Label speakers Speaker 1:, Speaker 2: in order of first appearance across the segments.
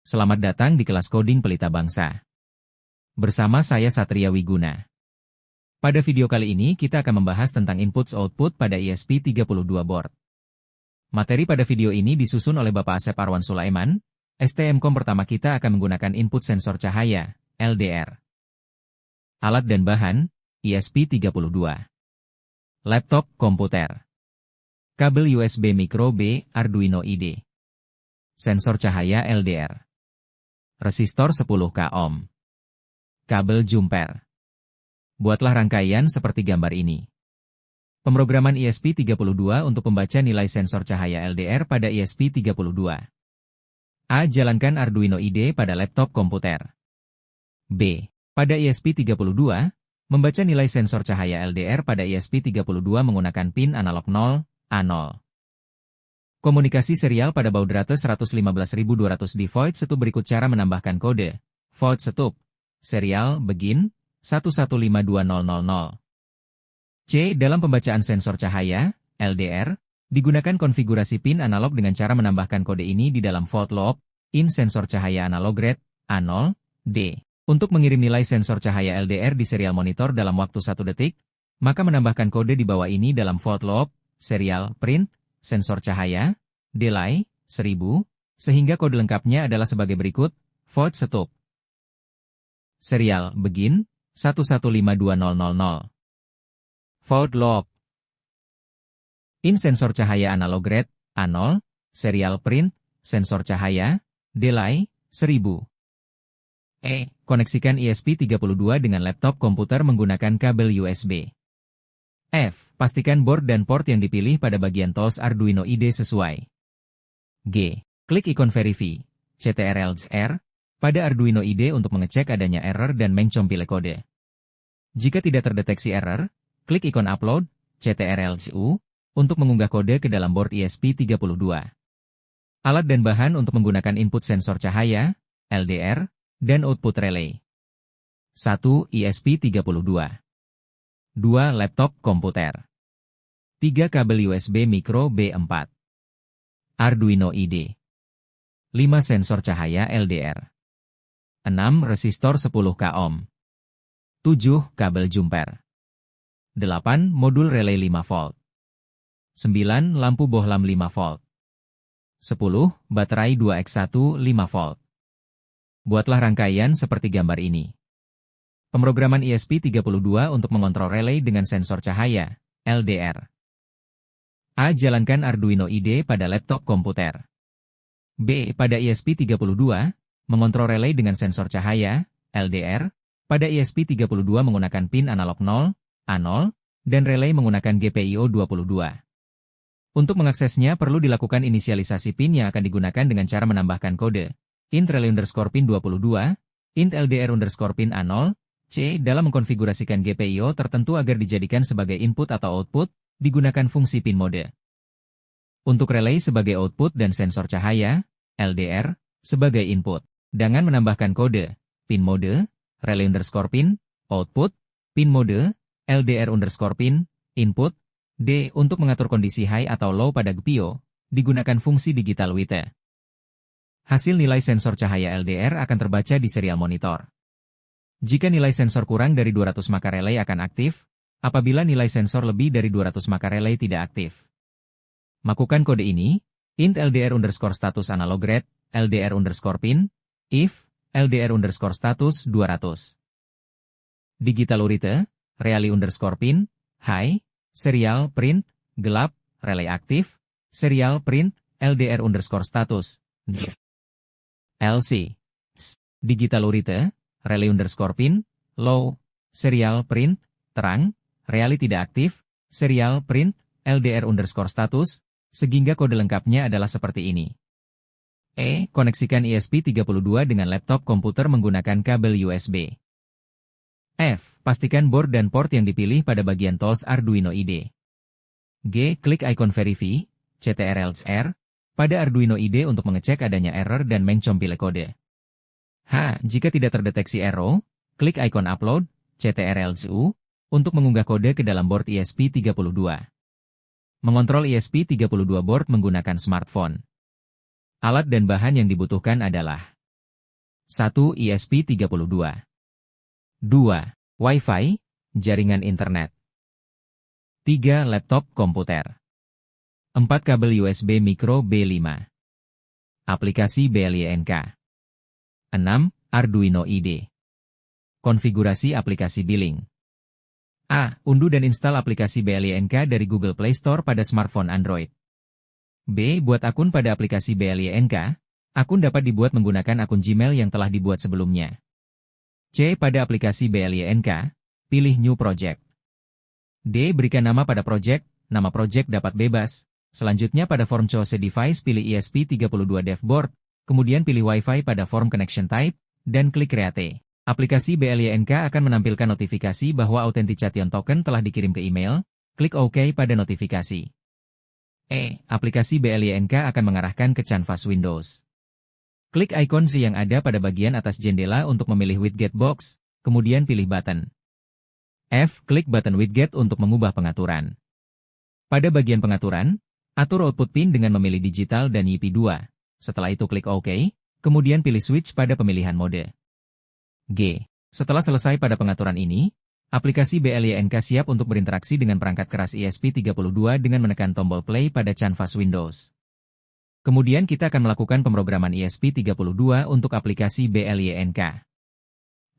Speaker 1: Selamat datang di kelas Coding Pelita Bangsa. Bersama saya Satria Wiguna. Pada video kali ini kita akan membahas tentang inputs-output pada ESP32 board. Materi pada video ini disusun oleh Bapak Asep Arwan Sulaiman. STM-Com pertama kita akan menggunakan input sensor cahaya, LDR. Alat dan bahan, ESP32. Laptop, komputer. Kabel USB Micro B, Arduino IDE. Sensor cahaya LDR. Resistor 10K ohm. Kabel jumper. Buatlah rangkaian seperti gambar ini. Pemrograman ESP32 untuk membaca nilai sensor cahaya LDR pada ESP32. A. Jalankan Arduino IDE pada laptop komputer. B. Pada ESP32, membaca nilai sensor cahaya LDR pada ESP32 menggunakan pin analog 0, A0. Komunikasi serial pada baud rate 115200 di void setup berikut cara menambahkan kode. Void setup. Serial, begin, 11520000. C. Dalam pembacaan sensor cahaya, LDR, digunakan konfigurasi pin analog dengan cara menambahkan kode ini di dalam void loop, in sensor cahaya analog rate, A0, D. Untuk mengirim nilai sensor cahaya LDR di serial monitor dalam waktu 1 detik, maka menambahkan kode di bawah ini dalam void loop, serial, print, sensor cahaya, delay, 1000, sehingga kode lengkapnya adalah sebagai berikut, void setup. Serial, begin, 11520000. Void loop. In sensor cahaya analog rate, A0, serial print, sensor cahaya, delay, 1000. E. Koneksikan ESP32 dengan laptop komputer menggunakan kabel USB. F. Pastikan board dan port yang dipilih pada bagian tools Arduino IDE sesuai. G. Klik ikon Verify, CTRL-R, pada Arduino IDE untuk mengecek adanya error dan mencompile kode. Jika tidak terdeteksi error, klik ikon Upload, CTRL-U, untuk mengunggah kode ke dalam board ESP32. Alat dan bahan untuk menggunakan input sensor cahaya, LDR, dan output relay. 1. ESP32. 2. Laptop komputer. 3. Kabel USB Micro B4. Arduino IDE. 5. Sensor cahaya LDR. 6. Resistor 10K ohm. 7. Kabel jumper. 8. Modul relay 5 volt. 9. Lampu bohlam 5 volt. 10. Baterai 2X1 5 volt. Buatlah rangkaian seperti gambar ini. Pemrograman ESP32 untuk mengontrol relay dengan sensor cahaya, LDR. A. Jalankan Arduino IDE pada laptop komputer. B. Pada ESP32, mengontrol relay dengan sensor cahaya, LDR, pada ESP32 menggunakan pin analog 0, A0, dan relay menggunakan GPIO 22. Untuk mengaksesnya perlu dilakukan inisialisasi pin yang akan digunakan dengan cara menambahkan kode, int relay_pin 22, int LDR_pin A0, C. Dalam mengkonfigurasikan GPIO tertentu agar dijadikan sebagai input atau output, digunakan fungsi pin mode. Untuk relay sebagai output dan sensor cahaya, LDR, sebagai input, dengan menambahkan kode, pin mode, relay_pin, output, pin mode, LDR_pin, input, D. Untuk mengatur kondisi high atau low pada GPIO, digunakan fungsi digital wite. Hasil nilai sensor cahaya LDR akan terbaca di serial monitor. Jika nilai sensor kurang dari 200 maka relay akan aktif, apabila nilai sensor lebih dari 200 maka relay tidak aktif. Makukan kode ini, int LDR_status analog rate, LDR_pin, if, LDR_status 200. Digital write, relay_pin, high, serial print, gelap, relay aktif, serial print, LDR_status, LC. Digital write, relay_pin, low, serial print, terang, relay tidak aktif, serial print, LDR_status, sehingga kode lengkapnya adalah seperti ini. E. Koneksikan ESP32 dengan laptop komputer menggunakan kabel USB. F. Pastikan board dan port yang dipilih pada bagian tools Arduino IDE. G. Klik ikon Verify, CTRL-R, pada Arduino IDE untuk mengecek adanya error dan mencompile kode. H. Jika tidak terdeteksi error, klik ikon Upload, CTRL-U, untuk mengunggah kode ke dalam board ESP32. Mengontrol ESP32 board menggunakan smartphone. Alat dan bahan yang dibutuhkan adalah 1. ESP32. 2. Wi-Fi, jaringan internet. 3. Laptop komputer. 4. Kabel USB Micro B5. Aplikasi BLYNK. 6. Arduino IDE. Konfigurasi aplikasi billing. A. Unduh dan install aplikasi BLYNK dari Google Play Store pada smartphone Android. B. Buat akun pada aplikasi BLYNK. Akun dapat dibuat menggunakan akun Gmail yang telah dibuat sebelumnya. C. Pada aplikasi BLYNK, pilih New Project. D. Berikan nama pada project, nama project dapat bebas. Selanjutnya pada form Choose Device pilih ESP32 Devboard, kemudian pilih Wi-Fi pada form Connection Type, dan klik Create. Aplikasi BLYNK akan menampilkan notifikasi bahwa Authentication Token telah dikirim ke email, klik OK pada notifikasi. E. Aplikasi BLYNK akan mengarahkan ke canvas Windows. Klik ikon C yang ada pada bagian atas jendela untuk memilih widget box, kemudian pilih button. F. Klik button widget untuk mengubah pengaturan. Pada bagian pengaturan, atur output pin dengan memilih digital dan YP2. Setelah itu klik OK, kemudian pilih switch pada pemilihan mode. G. Setelah selesai pada pengaturan ini, aplikasi BLYNK siap untuk berinteraksi dengan perangkat keras ESP32 dengan menekan tombol play pada canvas Windows. Kemudian kita akan melakukan pemrograman ESP32 untuk aplikasi BLYNK.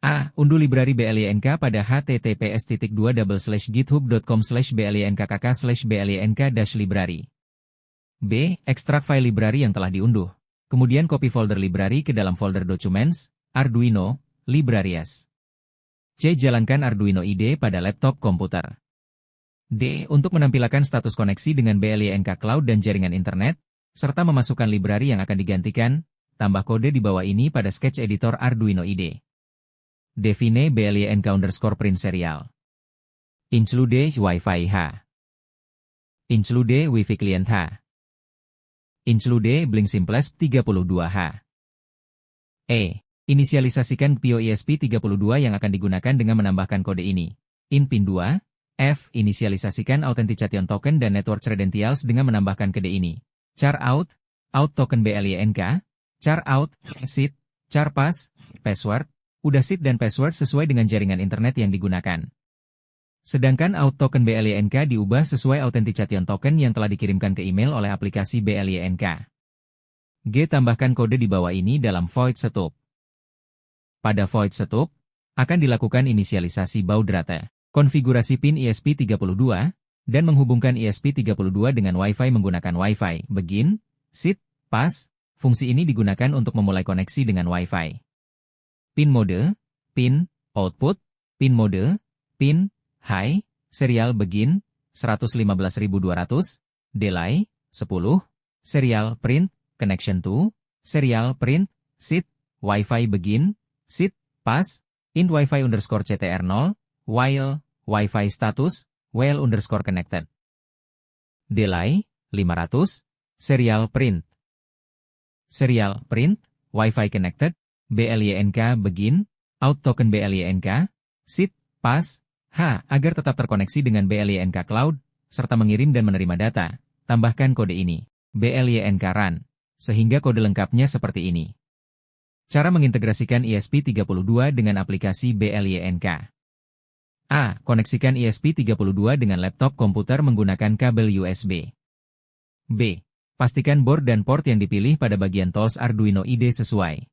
Speaker 1: A. Unduh library BLYNK pada https://github.com/blynkkk/blynk-library. B. Ekstrak file library yang telah diunduh. Kemudian copy folder library ke dalam folder Documents, Arduino, Libraries. C. Jalankan Arduino IDE pada laptop komputer. D. Untuk menampilkan status koneksi dengan BLYNK Cloud dan jaringan internet, serta memasukkan library yang akan digantikan, tambah kode di bawah ini pada sketch editor Arduino IDE. Define BLYNK_print serial. Include Wi-Fi H. Include Wi-Fi client H. Include Blink Simplex 32H. E. Inisialisasikan PIO ESP32 yang akan digunakan dengan menambahkan kode ini. In pin 2. F. Inisialisasikan Authentication Token dan Network Credentials dengan menambahkan kode ini. Char out token BLYNK, char out, seed, char pass, password, udah seed dan password sesuai dengan jaringan internet yang digunakan. Sedangkan out token BLYNK diubah sesuai Authentication Token yang telah dikirimkan ke email oleh aplikasi BLYNK. G. Tambahkan kode di bawah ini dalam void setup. Pada void setup, akan dilakukan inisialisasi baud rate, konfigurasi pin ESP32, dan menghubungkan ESP32 dengan Wi-Fi menggunakan Wi-Fi, begin, seed, pass. Fungsi ini digunakan untuk memulai koneksi dengan Wi-Fi. Pin mode, pin, output, pin mode, pin, high, serial begin, 115.200, delay, 10, serial print, connection to, serial print, seed, Wi-Fi begin, seed, pass, int Wi-Fi_CTR0, while, Wi-Fi status, while_connected. Delay, 500, serial print. Serial print, Wi-Fi connected, BLYNK begin, out token BLYNK, seed, pass, H. Agar tetap terkoneksi dengan BLYNK Cloud, serta mengirim dan menerima data, tambahkan kode ini, BLYNK run, sehingga kode lengkapnya seperti ini. Cara mengintegrasikan ESP32 dengan aplikasi BLYNK. A. Koneksikan ESP32 dengan laptop komputer menggunakan kabel USB. B. Pastikan board dan port yang dipilih pada bagian tools Arduino IDE sesuai.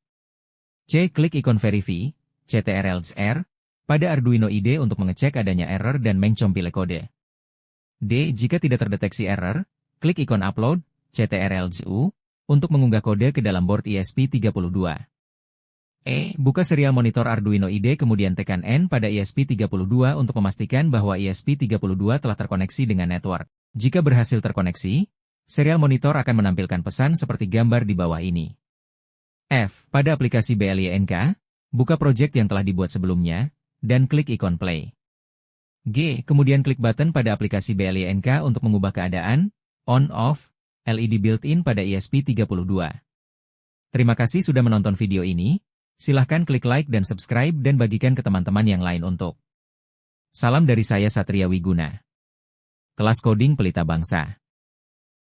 Speaker 1: C. Klik ikon Verify, CTRL-R, pada Arduino IDE untuk mengecek adanya error dan mencompile kode. D. Jika tidak terdeteksi error, klik ikon Upload, CTRL-U, untuk mengunggah kode ke dalam board ESP32. E. Buka serial monitor Arduino IDE kemudian tekan N pada ESP32 untuk memastikan bahwa ESP32 telah terkoneksi dengan network. Jika berhasil terkoneksi, serial monitor akan menampilkan pesan seperti gambar di bawah ini. F. Pada aplikasi BLYNK, buka project yang telah dibuat sebelumnya, dan klik ikon play. G. Kemudian klik button pada aplikasi BLYNK untuk mengubah keadaan, on-off, LED built-in pada ESP32. Terima kasih sudah menonton video ini. Silahkan klik like dan subscribe dan bagikan ke teman-teman yang lain untuk. Salam dari saya Satria Wiguna. Kelas Coding Pelita Bangsa.